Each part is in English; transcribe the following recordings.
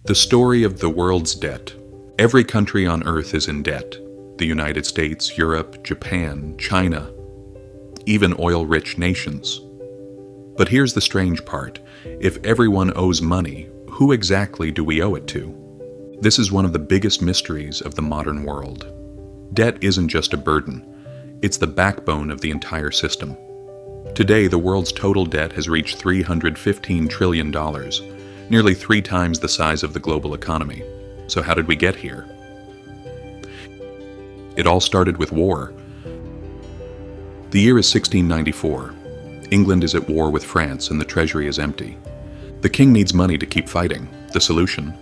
The story of the world's debt. Every country on earth is in debt. The United States, Europe, Japan, China, even oil-rich nations. But here's the strange part. If everyone owes money, who exactly do we owe it to? This is one of the biggest mysteries of the modern world. Debt isn't just a burden. It's the backbone of the entire system. Today, the world's total debt has reached $315 trillion, nearly 3 times the size of the global economy. So how did we get here? It all started with war. The year is 1694. England is at war with France and the treasury is empty. The king needs money to keep fighting. The solution?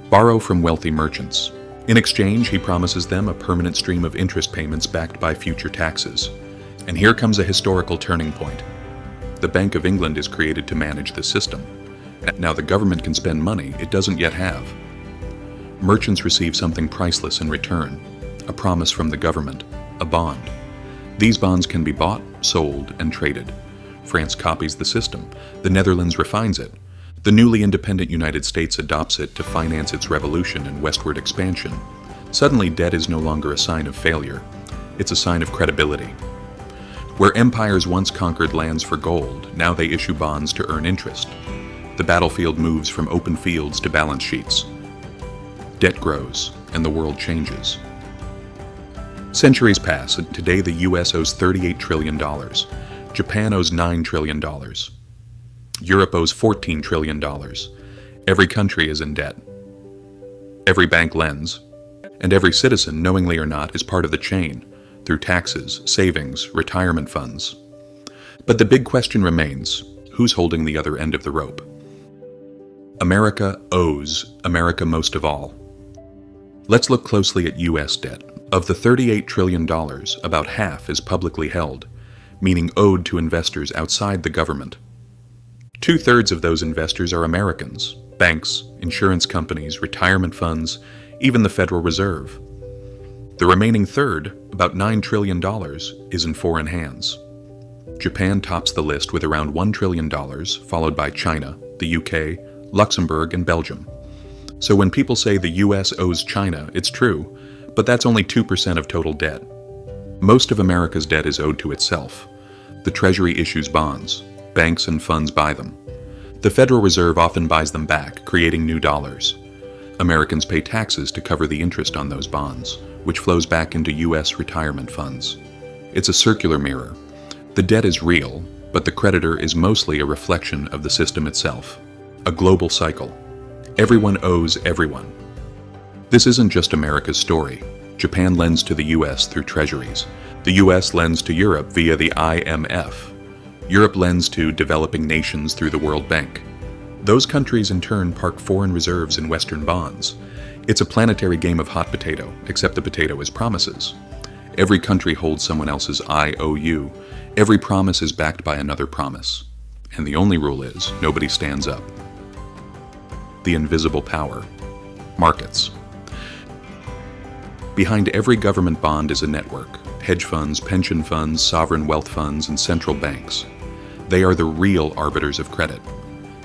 Borrow from wealthy merchants. In exchange, he promises them a permanent stream of interest payments backed by future taxes. And here comes a historical turning point. The Bank of England is created to manage the system. Now the government can spend money it doesn't yet have. Merchants receive something priceless in return, a promise from the government, a bond. These bonds can be bought, sold, and traded. France copies the system. The Netherlands refines it. The newly independent United States adopts it to finance its revolution and westward expansion. Suddenly, debt is no longer a sign of failure. It's a sign of credibility. Where empires once conquered lands for gold, now they issue bonds to earn interest. The battlefield moves from open fields to balance sheets. Debt grows, and the world changes. Centuries pass, and today the US owes $38 trillion. Japan owes $9 trillion. Europe owes $14 trillion. Every country is in debt. Every bank lends, and every citizen, knowingly or not, is part of the chain, through taxes, savings, retirement funds. But the big question remains, who's holding the other end of the rope? America owes America most of all. Let's look closely at US debt. Of the $38 trillion, about half is publicly held, meaning owed to investors outside the government. 2/3 of those investors are Americans, banks, insurance companies, retirement funds, even the Federal Reserve. The remaining third, about $9 trillion, is in foreign hands. Japan tops the list with around $1 trillion, followed by China, the UK, Luxembourg, and Belgium. So when people say the US owes China, it's true, but that's only 2% of total debt. Most of America's debt is owed to itself. The Treasury issues bonds. Banks and funds buy them. The Federal Reserve often buys them back, creating new dollars. Americans pay taxes to cover the interest on those bonds, which flows back into US retirement funds. It's a circular mirror. The debt is real, but the creditor is mostly a reflection of the system itself. A global cycle. Everyone owes everyone. This isn't just America's story. Japan lends to the US through treasuries. The US lends to Europe via the IMF. Europe lends to developing nations through the World Bank. Those countries in turn park foreign reserves in Western bonds. It's a planetary game of hot potato, except the potato is promises. Every country holds someone else's IOU. Every promise is backed by another promise. And the only rule is, nobody stands up. The invisible power. Markets. Behind every government bond is a network. Hedge funds, pension funds, sovereign wealth funds, and central banks. They are the real arbiters of credit.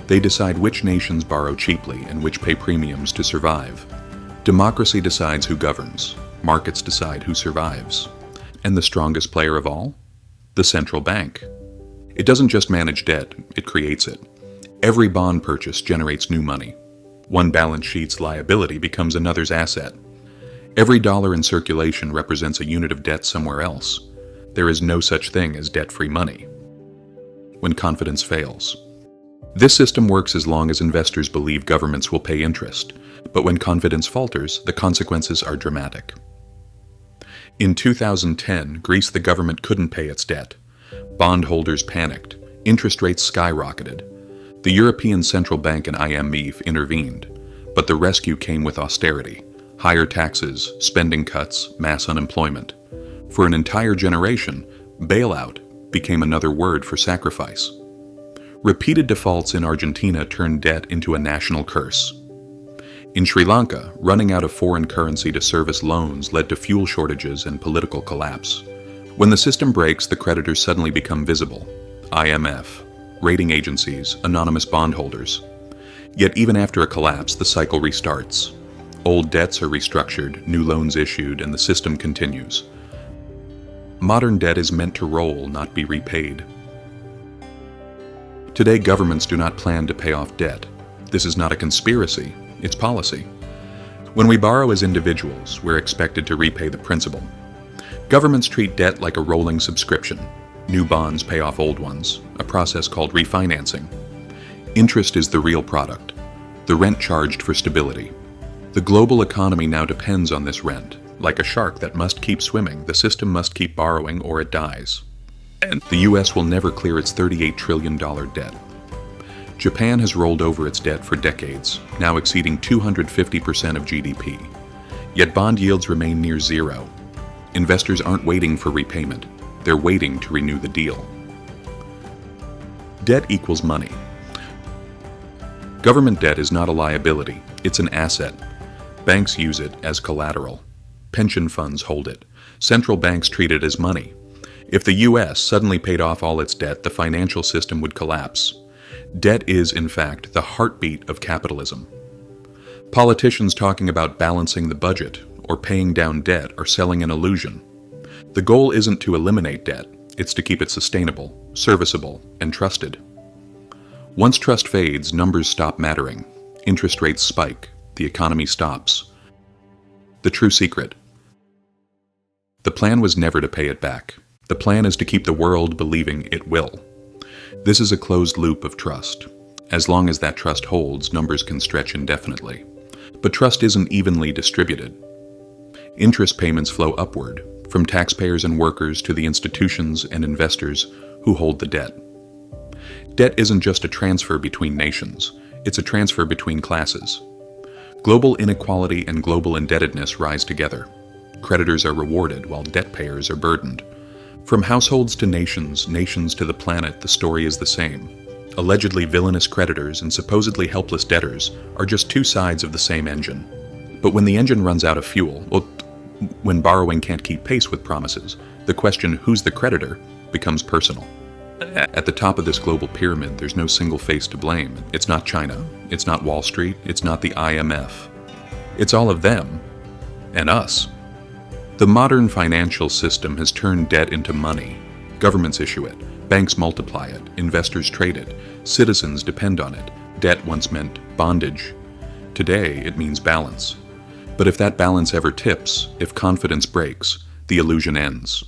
They decide which nations borrow cheaply and which pay premiums to survive. Democracy decides who governs. Markets decide who survives. And the strongest player of all? The central bank. It doesn't just manage debt, it creates it. Every bond purchase generates new money. One balance sheet's liability becomes another's asset. Every dollar in circulation represents a unit of debt somewhere else. There is no such thing as debt-free money. When confidence fails. This system works as long as investors believe governments will pay interest, but when confidence falters, the consequences are dramatic. In 2010, Greece, the government couldn't pay its debt. Bondholders panicked. Interest rates skyrocketed. The European Central Bank and IMF intervened, but the rescue came with austerity. Higher taxes, spending cuts, mass unemployment. For an entire generation, bailout became another word for sacrifice. Repeated defaults in Argentina turned debt into a national curse. In Sri Lanka, running out of foreign currency to service loans led to fuel shortages and political collapse. When the system breaks, the creditors suddenly become visible. IMF, rating agencies, anonymous bondholders. Yet even after a collapse, the cycle restarts. Old debts are restructured, new loans issued, and the system continues. Modern debt is meant to roll, not be repaid. Today, governments do not plan to pay off debt. This is not a conspiracy, it's policy. When we borrow as individuals, we're expected to repay the principal. Governments treat debt like a rolling subscription. New bonds pay off old ones, a process called refinancing. Interest is the real product, the rent charged for stability. The global economy now depends on this rent. Like a shark that must keep swimming, the system must keep borrowing or it dies. And the US will never clear its $38 trillion debt. Japan has rolled over its debt for decades, now exceeding 250% of GDP. Yet bond yields remain near zero. Investors aren't waiting for repayment, they're waiting to renew the deal. Debt equals money. Government debt is not a liability, it's an asset. Banks use it as collateral. Pension funds hold it. Central banks treat it as money. If the US suddenly paid off all its debt, the financial system would collapse. Debt is, in fact, the heartbeat of capitalism. Politicians talking about balancing the budget or paying down debt are selling an illusion. The goal isn't to eliminate debt, it's to keep it sustainable, serviceable, and trusted. Once trust fades, numbers stop mattering. Interest rates spike. The economy stops. The true secret. The plan was never to pay it back. The plan is to keep the world believing it will. This is a closed loop of trust. As long as that trust holds, numbers can stretch indefinitely. But trust isn't evenly distributed. Interest payments flow upward, from taxpayers and workers to the institutions and investors who hold the debt. Debt isn't just a transfer between nations, it's a transfer between classes. Global inequality and global indebtedness rise together. Creditors are rewarded while debt payers are burdened. From households to nations, nations to the planet, the story is the same. Allegedly villainous creditors and supposedly helpless debtors are just two sides of the same engine. But when the engine runs out of fuel, when borrowing can't keep pace with promises, the question, who's the creditor, becomes personal. At the top of this global pyramid, there's no single face to blame. It's not China, it's not Wall Street, it's not the IMF. It's all of them, and us. The modern financial system has turned debt into money. Governments issue it, banks multiply it, investors trade it, citizens depend on it. Debt once meant bondage. Today, it means balance. But if that balance ever tips, if confidence breaks, the illusion ends.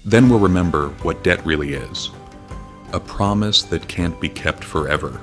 Then we'll remember what debt really is. A promise that can't be kept forever.